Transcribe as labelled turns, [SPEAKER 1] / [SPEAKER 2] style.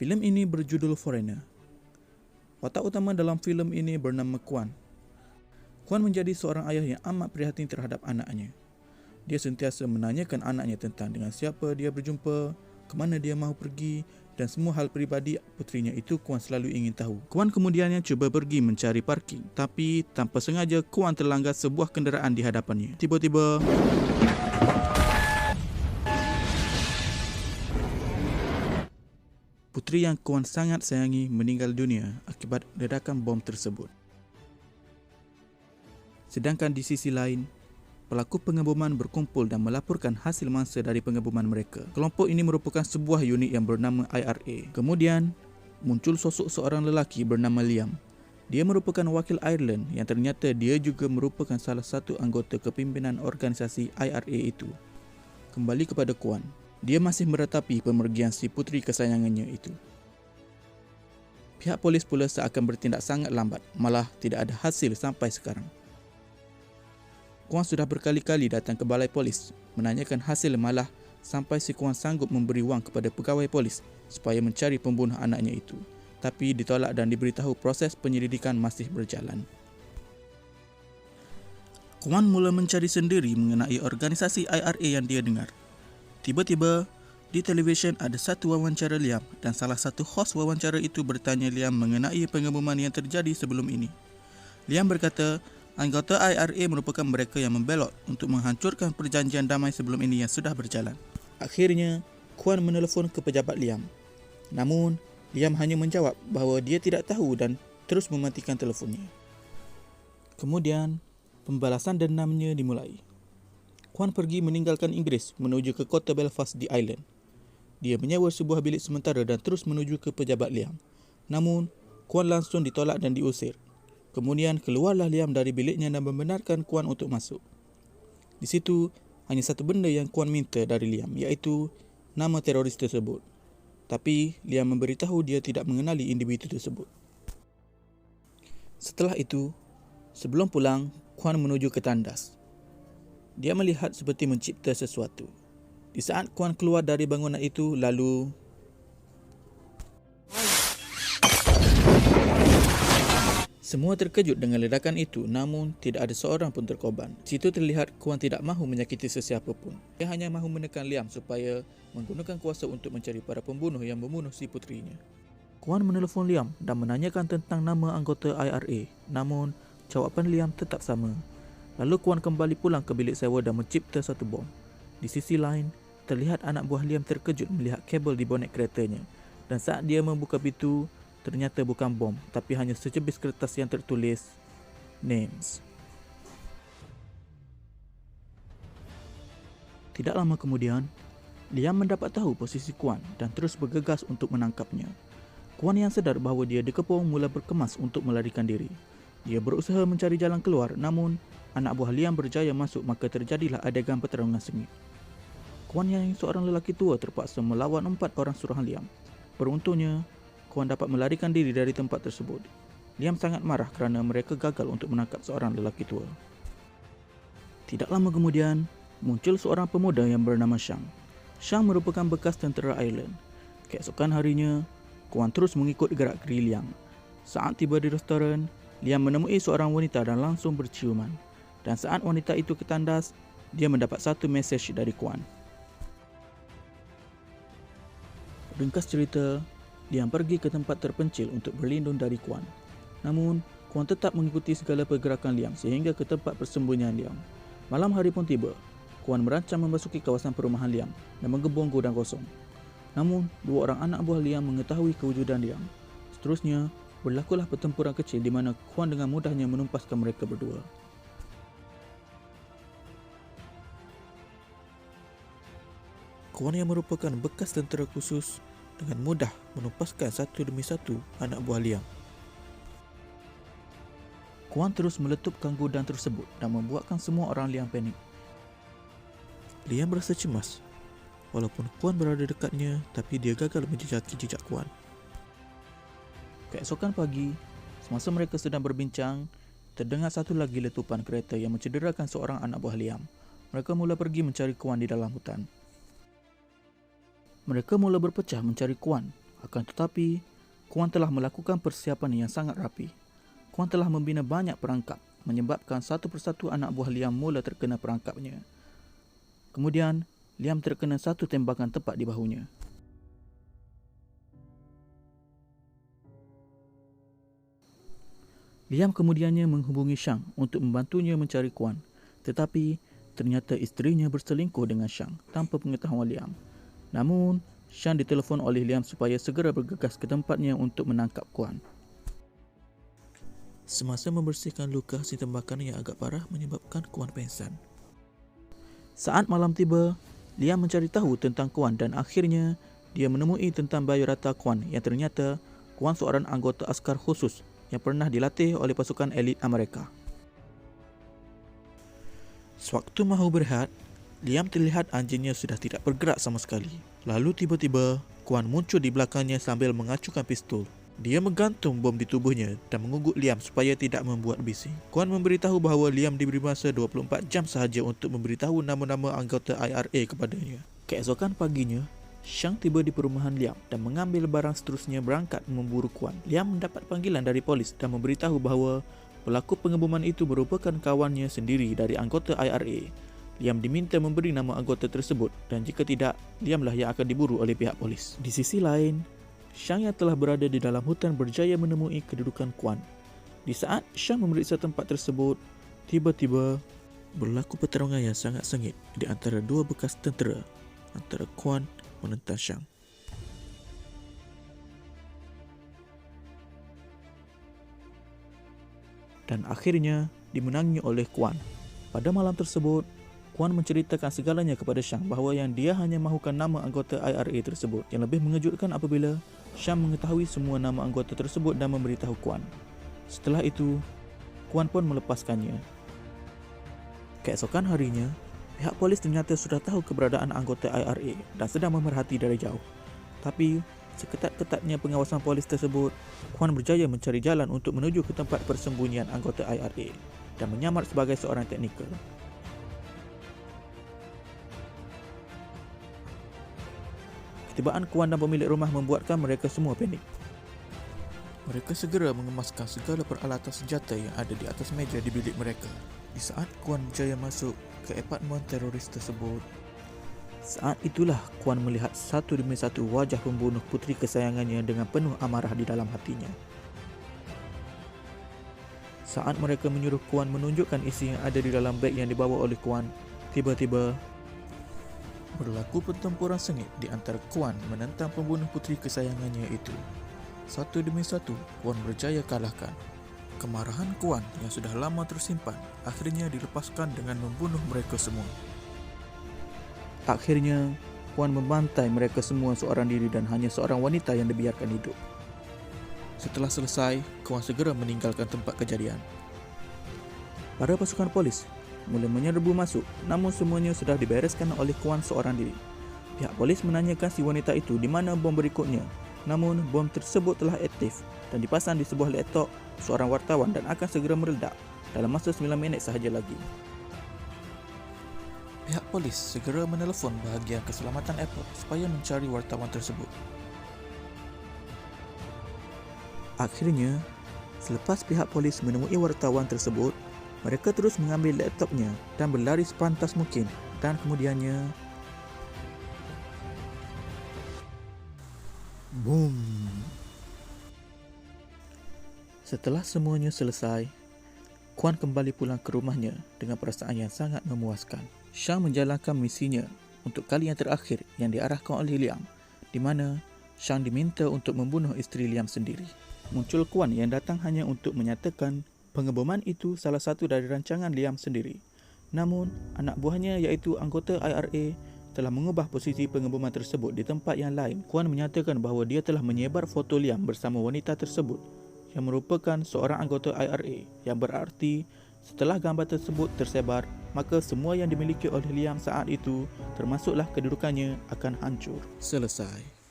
[SPEAKER 1] Filem ini berjudul Foreigner. Watak utama dalam filem ini bernama Kwan. Kwan menjadi seorang ayah yang amat prihatin terhadap anaknya. Dia sentiasa menanyakan anaknya tentang dengan siapa dia berjumpa, ke mana dia mahu pergi dan semua hal peribadi putrinya itu Kwan selalu ingin tahu. Kwan kemudiannya cuba pergi mencari parking, tapi tanpa sengaja Kwan terlanggar sebuah kenderaan di hadapannya. Tiba-tiba putri yang Kwan sangat sayangi meninggal dunia akibat ledakan bom tersebut. Sedangkan di sisi lain, pelaku pengeboman berkumpul dan melaporkan hasil mangsa dari pengeboman mereka. Kelompok ini merupakan sebuah unit yang bernama IRA. Kemudian, muncul sosok seorang lelaki bernama Liam. Dia merupakan wakil Ireland yang ternyata dia juga merupakan salah satu anggota kepimpinan organisasi IRA itu. Kembali kepada Kwan. Dia masih meratapi pemergian si putri kesayangannya itu. Pihak polis pula seakan bertindak sangat lambat, malah tidak ada hasil sampai sekarang. Kwan sudah berkali-kali datang ke balai polis menanyakan hasil, malah sampai si Kwan sanggup memberi wang kepada pegawai polis supaya mencari pembunuh anaknya itu. Tapi ditolak dan diberitahu proses penyelidikan masih berjalan. Kwan mula mencari sendiri mengenai organisasi IRA yang dia dengar. Tiba-tiba, di televisyen ada satu wawancara Liam dan salah satu hos wawancara itu bertanya Liam mengenai pengeboman yang terjadi sebelum ini. Liam berkata, anggota IRA merupakan mereka yang membelot untuk menghancurkan perjanjian damai sebelum ini yang sudah berjalan. Akhirnya, Kwan menelefon ke pejabat Liam. Namun, Liam hanya menjawab bahawa dia tidak tahu dan terus mematikan telefonnya. Kemudian, pembalasan dendamnya dimulai. Kwan pergi meninggalkan Inggeris menuju ke kota Belfast di Ireland. Dia menyewa sebuah bilik sementara dan terus menuju ke pejabat Liam. Namun, Kwan langsung ditolak dan diusir. Kemudian keluarlah Liam dari biliknya dan membenarkan Kwan untuk masuk. Di situ, hanya satu benda yang Kwan minta dari Liam, iaitu nama teroris tersebut. Tapi, Liam memberitahu dia tidak mengenali individu tersebut. Setelah itu, sebelum pulang, Kwan menuju ke tandas. Dia melihat seperti mencipta sesuatu. Di saat Kwan keluar dari bangunan itu, lalu semua terkejut dengan ledakan itu, namun tidak ada seorang pun terkorban. Di situ terlihat Kwan tidak mahu menyakiti sesiapa pun. Dia hanya mahu menekan Liam supaya menggunakan kuasa untuk mencari para pembunuh yang membunuh si putrinya. Kwan menelpon Liam dan menanyakan tentang nama anggota IRA, namun jawapan Liam tetap sama. Lalu Kwan kembali pulang ke bilik sewa dan mencipta satu bom. Di sisi lain, terlihat anak buah Liam terkejut melihat kabel di bonet keretanya. Dan saat dia membuka pintu, ternyata bukan bom, tapi hanya secebis kertas yang tertulis names. Tidak lama kemudian, Liam mendapat tahu posisi Kwan dan terus bergegas untuk menangkapnya. Kwan yang sedar bahawa dia dikepung mula berkemas untuk melarikan diri. Dia berusaha mencari jalan keluar, namun anak buah Liam berjaya masuk, maka terjadilah adegan pertarungan sengit. Kwan yang seorang lelaki tua terpaksa melawan 4 orang suruhan Liam. Beruntungnya, Kwan dapat melarikan diri dari tempat tersebut. Liam sangat marah kerana mereka gagal untuk menangkap seorang lelaki tua. Tidak lama kemudian, muncul seorang pemuda yang bernama Shang. Shang merupakan bekas tentera Ireland. Keesokan harinya, Kwan terus mengikut gerak-geri Liam. Saat tiba di restoran, Liam menemui seorang wanita dan langsung berciuman. Dan saat wanita itu ke tandas, dia mendapat satu mesej dari Kwan. Ringkas cerita, Liam pergi ke tempat terpencil untuk berlindung dari Kwan. Namun, Kwan tetap mengikuti segala pergerakan Liam sehingga ke tempat persembunyian Liam. Malam hari pun tiba. Kwan merancang memasuki kawasan perumahan Liam dan menggebong gudang kosong. Namun, 2 orang anak buah Liam mengetahui kewujudan Liam. Seterusnya, berlakulah pertempuran kecil di mana Kwan dengan mudahnya menumpaskan mereka berdua. Kwan yang merupakan bekas tentera khusus dengan mudah menumpaskan satu demi satu anak buah Liam. Kwan terus meletupkan gudang tersebut dan membuatkan semua orang Liam panik. Liam merasa cemas. Walaupun Kwan berada dekatnya, tapi dia gagal menjejaki jejak Kwan. Keesokan pagi, semasa mereka sedang berbincang, terdengar satu lagi letupan kereta yang mencederakan seorang anak buah Liam. Mereka mula pergi mencari Kwan di dalam hutan. Mereka mula berpecah mencari Kwan. Akan tetapi, Kuan telah melakukan persiapan yang sangat rapi. Kuan telah membina banyak perangkap, menyebabkan satu persatu anak buah Liam mula terkena perangkapnya. Kemudian, Liam terkena satu tembakan tepat di bahunya. Liam kemudiannya menghubungi Shang untuk membantunya mencari Kuan, tetapi ternyata isterinya berselingkuh dengan Shang tanpa pengetahuan Liam. Namun, Shang ditelefon oleh Liam supaya segera bergegas ke tempatnya untuk menangkap Kuan. Semasa membersihkan luka hasil tembakan yang agak parah menyebabkan Kuan pingsan. Saat malam tiba, Liam mencari tahu tentang Kuan dan akhirnya dia menemui tentang biodata Kuan yang ternyata Kuan seorang anggota askar khusus yang pernah dilatih oleh pasukan elit Amerika. Sewaktu mahu berehat, Liam terlihat anjingnya sudah tidak bergerak sama sekali. Lalu tiba-tiba, Kuan muncul di belakangnya sambil mengacukan pistol. Dia menggantung bom di tubuhnya dan mengugut Liam supaya tidak membuat bising. Kuan memberitahu bahawa Liam diberi masa 24 jam sahaja untuk memberitahu nama-nama anggota IRA kepadanya. Keesokan paginya, Shang tiba di perumahan Liam dan mengambil barang seterusnya berangkat memburu Kuan. Liam mendapat panggilan dari polis dan memberitahu bahawa pelaku pengeboman itu merupakan kawannya sendiri dari anggota IRA. Liam diminta memberi nama anggota tersebut dan jika tidak, Liamlah yang akan diburu oleh pihak polis. Di sisi lain, Shang yang telah berada di dalam hutan berjaya menemui kedudukan Kuan. Di saat Shang memeriksa tempat tersebut, tiba-tiba berlaku pertarungan yang sangat sengit di antara dua bekas tentera antara Kuan menentang Shang. Dan akhirnya dimenangi oleh Kuan. Pada malam tersebut, Kuan menceritakan segalanya kepada Shang bahawa yang dia hanya mahukan nama anggota IRA tersebut. Yang lebih mengejutkan apabila Shang mengetahui semua nama anggota tersebut dan memberitahu Kuan. Setelah itu, Kuan pun melepaskannya. Keesokan harinya, pihak polis ternyata sudah tahu keberadaan anggota IRA dan sedang memerhati dari jauh. Tapi, seketat-ketatnya pengawasan polis tersebut, Kuan berjaya mencari jalan untuk menuju ke tempat persembunyian anggota IRA dan menyamar sebagai seorang teknikal. Ketibaan Kuan dan pemilik rumah membuatkan mereka semua panik. Mereka segera mengemaskan segala peralatan senjata yang ada di atas meja di bilik mereka. Di saat Kuan berjaya masuk ke apartmen teroris tersebut, saat itulah Kuan melihat satu demi satu wajah pembunuh puteri kesayangannya dengan penuh amarah di dalam hatinya. Saat mereka menyuruh Kuan menunjukkan isi yang ada di dalam beg yang dibawa oleh Kuan, tiba-tiba berlaku pertempuran sengit di antara Kuan menentang pembunuh puteri kesayangannya itu. Satu demi satu, Kuan berjaya kalahkan. Kemarahan Kuan yang sudah lama tersimpan akhirnya dilepaskan dengan membunuh mereka semua. Akhirnya, Kuan membantai mereka semua seorang diri dan hanya seorang wanita yang dibiarkan hidup. Setelah selesai, Kuan segera meninggalkan tempat kejadian. Para pasukan polis mula menyerbu masuk, namun semuanya sudah dibereskan oleh Kuan seorang diri. Pihak polis menanyakan si wanita itu di mana bom berikutnya. Namun, bom tersebut telah aktif dan dipasang di sebuah laptop seorang wartawan dan akan segera meledak dalam masa 9 minit sahaja lagi. Pihak polis segera menelefon bahagian keselamatan airport supaya mencari wartawan tersebut. Akhirnya, selepas pihak polis menemui wartawan tersebut, mereka terus mengambil laptopnya dan berlari sepantas mungkin dan kemudiannya boom. Setelah semuanya selesai, Kuan kembali pulang ke rumahnya dengan perasaan yang sangat memuaskan. Shang menjalankan misinya untuk kali yang terakhir yang diarahkan oleh Liam, di mana Shang diminta untuk membunuh isteri Liam sendiri. Muncul Kuan yang datang hanya untuk menyatakan pengeboman itu salah satu dari rancangan Liam sendiri. Namun, anak buahnya iaitu anggota IRA telah mengubah posisi pengeboman tersebut di tempat yang lain. Kuan menyatakan bahawa dia telah menyebar foto Liam bersama wanita tersebut yang merupakan seorang anggota IRA, yang berarti setelah gambar tersebut tersebar, maka semua yang dimiliki oleh Liam saat itu, termasuklah kedudukannya, akan hancur. Selesai.